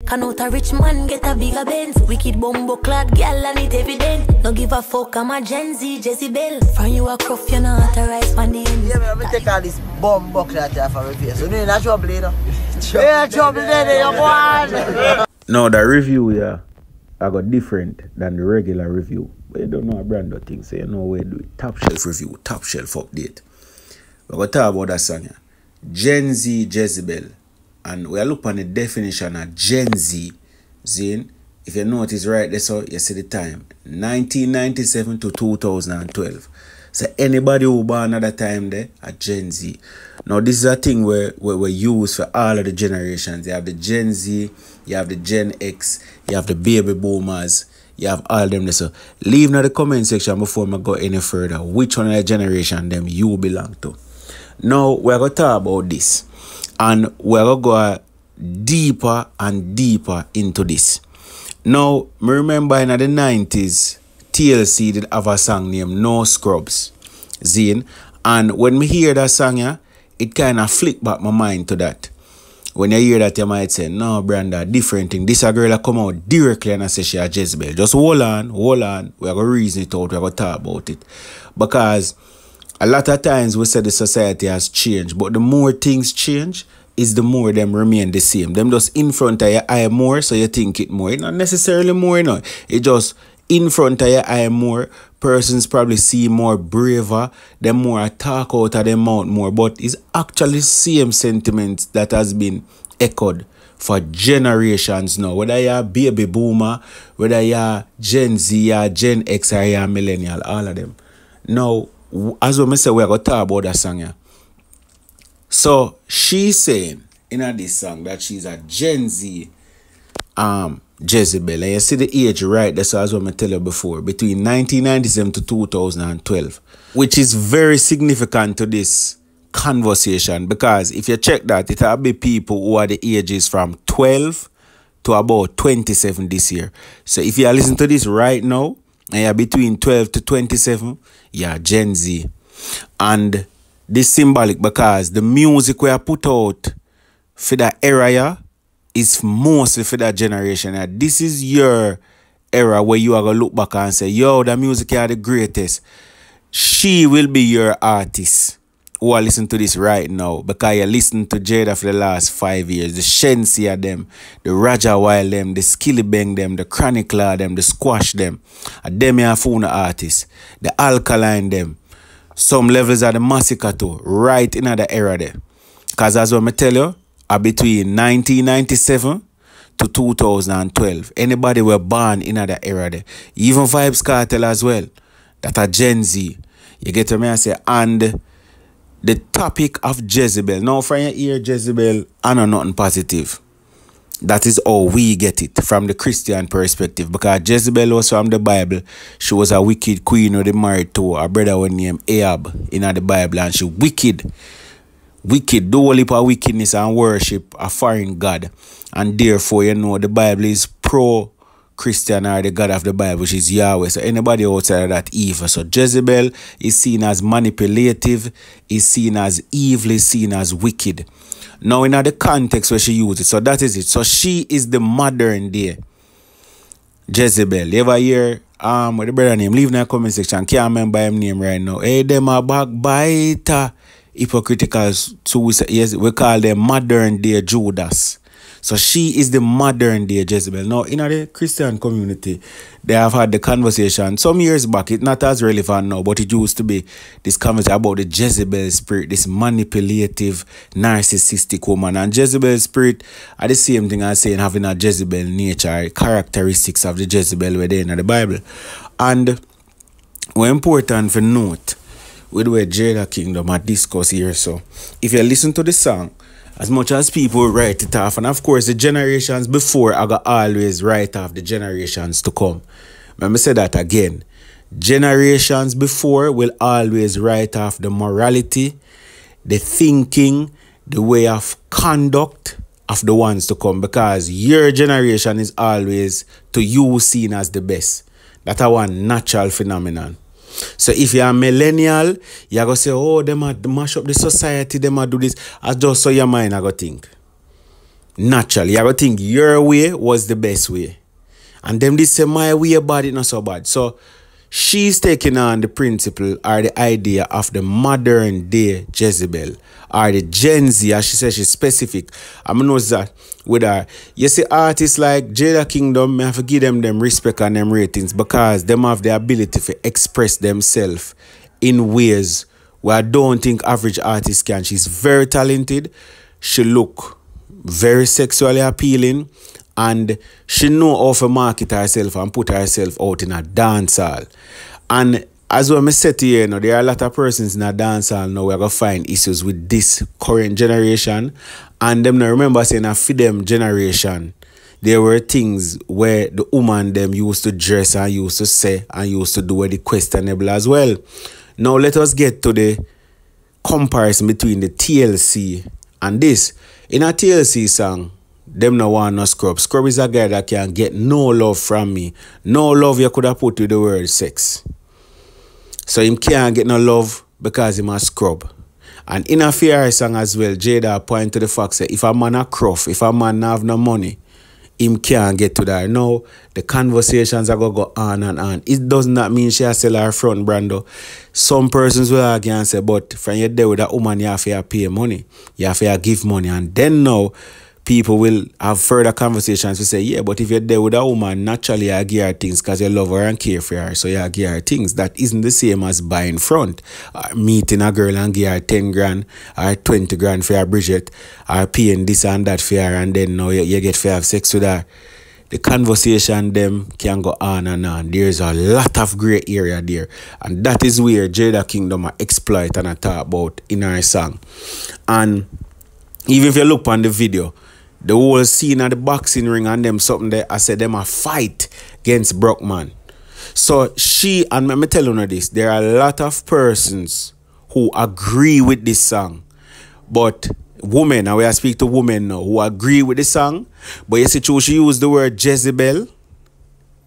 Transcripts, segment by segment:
Can out a rich man get a bigger Benz. Wicked bumbo clad gal and it evident. No give a fuck, I'm a Gen Z Jezebel. From you a cruff, you not authorized on the end. Yeah, me take all this bumbo clad here for repair. So you're not trouble, you know. You're in trouble there, you go on. Now the review here, I got different than the regular review. But you don't know a brand of things, so you know where to do it. Top shelf review, top shelf update. We're going to talk about that song here. Gen Z Jezebel. And we are looking at the definition of Gen Z. Zine, if you notice right there, so you see the time. 1997 to 2012. So anybody who born at that time there, a Gen Z. Now this is a thing where we use for all of the generations. You have the Gen Z, you have the Gen X, you have the baby boomers, you have all them there. So leave in the comment section before I go any further. Which one of the generation them you belong to? Now we're going to talk about this. And we're going to go deeper and deeper into this. Now, me remember in the 90s, TLC did have a song named No Scrubs. Zine. And when me hear that song, yeah, it kind of flick back my mind to that. When you hear that, you might say, no, Branda, different thing. This a girl that come out directly and I say she a Jezebel. Just hold on. We're going to reason it out. We're going to talk about it. Because a lot of times we say the society has changed, but the more things change, is the more them remain the same. Them just in front of your eye more, so you think it more. It's not necessarily more, you know. It just in front of your eye more. Persons probably see more braver, them more talk out of their mouth more, but it's actually same sentiments that has been echoed for generations now. Whether you're a baby boomer, whether you're Gen Z, or Gen X, or you're a millennial, all of them. Now, as we say, we're going to talk about that song here. So, she's saying in this song that she's a Gen Z Jezebel. And you see the age right, that's as what I tell you before, between 1997 to 2012. Which is very significant to this conversation, because if you check that, it will be people who are the ages from 12 to about 27 this year. So, if you are listening to this right now, and you're between 12 to 27, you're Gen Z. And this symbolic because the music we are put out for that era is mostly for that generation. This is your era where you are going to look back and say, yo, the music are the greatest. She will be your artist who are listening to this right now, because you listen to Jada for the last 5 years. The Shensi of them, the Raja Wild them, the Skilly Bang them, the Chronicler them, the Squash them, them are Funa artists, the Alkaline them. Some levels of the Massacre too, right in the era there. Because as what I tell you, are between 1997 to 2012. Anybody were born in that era there. Even Vybz Kartel as well. That are Gen Z. You get to me, I say, and the topic of Jezebel. Now, from your ear, Jezebel, I know nothing positive. That is how we get it from the Christian perspective. Because Jezebel was from the Bible. She was a wicked queen who they married to a brother named Ahab in the Bible. And she wicked. Wicked. Do all heap of wickedness and worship a foreign god. And therefore, you know, the Bible is pro-Christian or the God of the Bible, which is Yahweh. So anybody outside of that evil. So Jezebel is seen as manipulative, is seen as evil, is seen as wicked. Now in the context where she used it, so that is it. So she is the modern day Jezebel. You ever hear what the brother name? Leave in the comment section. Can't remember him name right now. Hey, them a backbiter, hypocritical. So yes, we call them modern day Judas. So she is the modern day Jezebel. Now, in the Christian community, they have had the conversation some years back. It's not as relevant now, but it used to be this conversation about the Jezebel spirit, this manipulative, narcissistic woman. And Jezebel spirit are the same thing as saying having a Jezebel nature, characteristics of the Jezebel within the Bible. And what's important for note with where Jada Kingdom are discussed here. So, if you listen to the song, as much as people write it off, and of course the generations before I got always write off the generations to come. Let me say that again. Generations before will always write off the morality, the thinking, the way of conduct of the ones to come, because your generation is always to you seen as the best. That's a one natural phenomenon. So if you're a millennial, you're going to say, oh, them a mash up the society, them a do this. As just so your mind I go think. naturally, you would think your way was the best way. And them this say my way bad, it not so bad. So she's taking on the principle or the idea of the modern day Jezebel or the Gen Z, as she says she's specific. I'm gonna know that with her. You see artists like Jada Kingdom, I have to give them respect and them ratings because them have the ability to express themselves in ways where I don't think average artists can. She's very talented. She look very sexually appealing. And she know how to market herself and put herself out in a dance hall. And as well, I said to you, there are a lot of persons in a dance hall now who are going to find issues with this current generation. And them now remember saying for them generation, there were things where the woman them used to dress and used to say and used to do the questionable as well. Now let us get to the comparison between the TLC and this. In a TLC song, them no want no scrub. Scrub is a guy that can get no love from me. No love you could have put with the word sex. So him can't get no love because him a scrub. And in a fair song as well, Jada point to the fact that if a man a cruff, if a man have no money, him can't get to that. Now, the conversations are going to go on and on. It does not mean she has sell her front brand though. Some persons will argue and say, but from you there with that woman, you have to pay money. You have to give money. And then now, people will have further conversations to say, yeah, but if you're there with a woman, naturally you give her things because you love her and care for her. So you give her things. That isn't the same as buying front. Or meeting a girl and give her 10 grand or 20 grand for her Bridget, or paying this and that for her, and then now you get to have sex with her. The conversation them can go on and on. There's a lot of grey area there. And that is where Jada Kingdom exploit and I talk about in her song. And even if you look on the video, the whole scene of the boxing ring and them something there, I said them a fight against Brockman. So she, and let me tell you this, there are a lot of persons who agree with this song. But women, and we are speak to women now, who agree with the song, but you see she used the word Jezebel,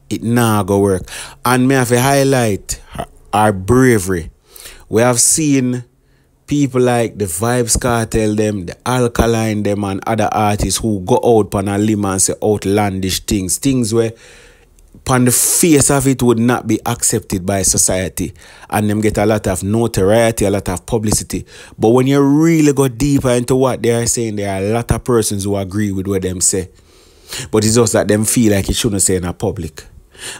it nah go work. And me have to highlight our bravery. We have seen people like the Vybz Kartel them, the Alkaline them, and other artists who go out on a limb and say outlandish things. Things where upon the face of it would not be accepted by society. And them get a lot of notoriety, a lot of publicity. But when you really go deeper into what they are saying, there are a lot of persons who agree with what them say. But it's just that them feel like it shouldn't say in a public.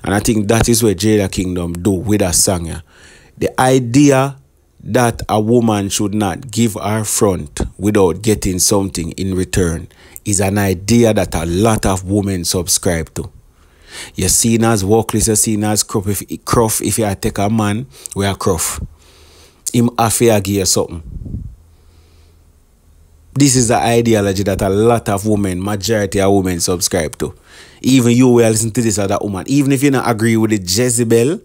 And I think that is what Jada Kingdom do with a song. Yeah. The idea that a woman should not give her front without getting something in return is an idea that a lot of women subscribe to. You're seen as workless, you're seen as cruff. If you take a man, we are cruff. Him affair give you something. This is the ideology that a lot of women, majority of women subscribe to. Even you will listen to this other woman. Even if you don't agree with the Jezebel,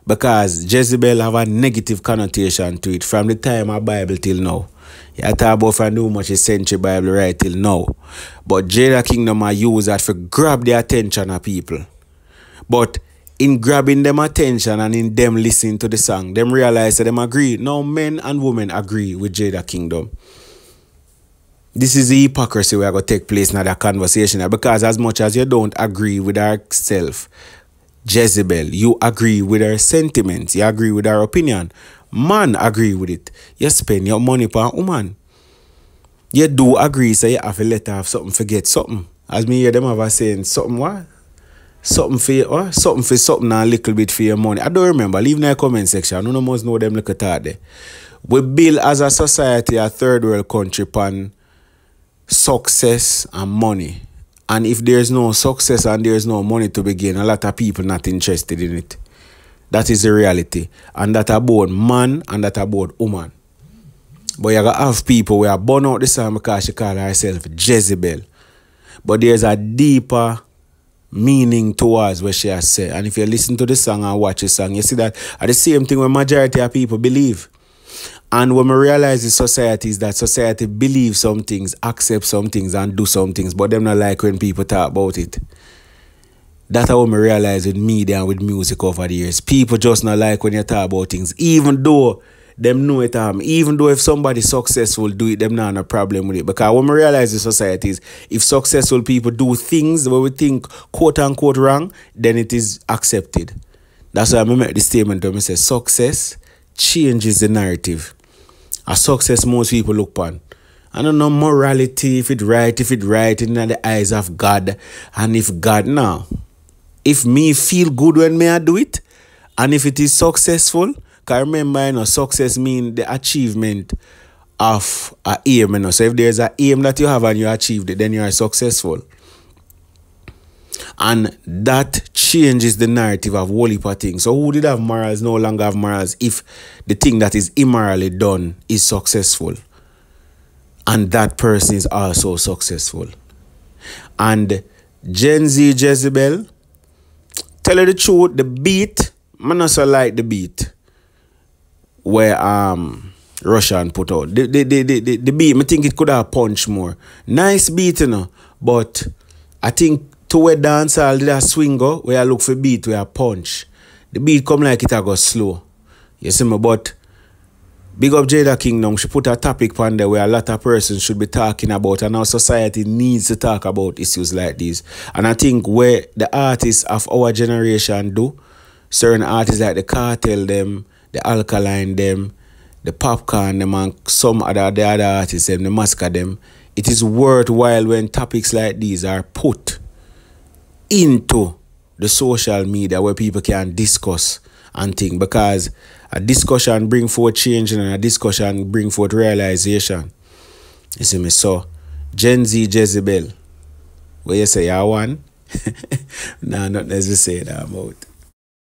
because Jezebel have a negative connotation to it from the time of Bible till now. You talk about from how much a century Bible right till now. But Jada Kingdom are use that for grab the attention of people. But in grabbing them attention and in them listening to the song, them realize that them agree. Now men and women agree with Jada Kingdom. This is the hypocrisy where going to take place in that conversation. Because as much as you don't agree with herself, Jezebel, you agree with her sentiments, you agree with her opinion. Man agree with it. You spend your money for a woman. You do agree, so you have to let her have something for get something. As me hear them ever saying, something what? Something for you, what? Something for something and a little bit for your money. I don't remember. Leave in the comment section. No must know them look at that there. We build as a society, a third world country, upon success and money. And if there's no success and there's no money to begin, a lot of people not interested in it. That is the reality. And that about man and that about woman. But you gotta have people who are born out the song because she call herself Jezebel. But there's a deeper meaning towards what she has said. And if you listen to the song and watch the song, you see that at the same thing when majority of people believe. And when we realize in society is that society believes some things, accepts some things, and do some things, but them not like when people talk about it. That's how we realize with media and with music over the years. People just not like when you talk about things, even though them know it. Even though if somebody successful do it, them not no problem with it. Because when we realize the society is, if successful people do things where we think quote unquote wrong, then it is accepted. That's why I make the statement when I say success changes the narrative. A success most people look upon. I don't know morality, if it right in the eyes of God. And if God now, if me feel good when me I do it, and if it is successful, because remember, you know, success means the achievement of an aim. You know? So if there's an aim that you have and you achieved it, then you are successful. And that changes the narrative of whole heap of things. So who did have morals no longer have morals if the thing that is immorally done is successful. And that person is also successful. And Gen Z Jezebel, tell you the truth, the beat, I not so like the beat where Russian put out. The beat, I think it could have punched more. Nice beat, you know, but I think to where dance all did a swing go, where I look for beat where I punch. The beat come like it a go slow. You see me, but big up Jada Kingdom, she put a topic on there where a lot of persons should be talking about, and our society needs to talk about issues like this. And I think where the artists of our generation do, certain artists like the Kartel them, the Alkaline them, the Popcorn them, and some other the other artists them, the Masca them, it is worthwhile when topics like these are put into the social media where people can discuss and think, because a discussion bring forth change and a discussion bring forth realization. You see me? So, Gen Z Jezebel, where you say you one? Nah, not necessarily say that about.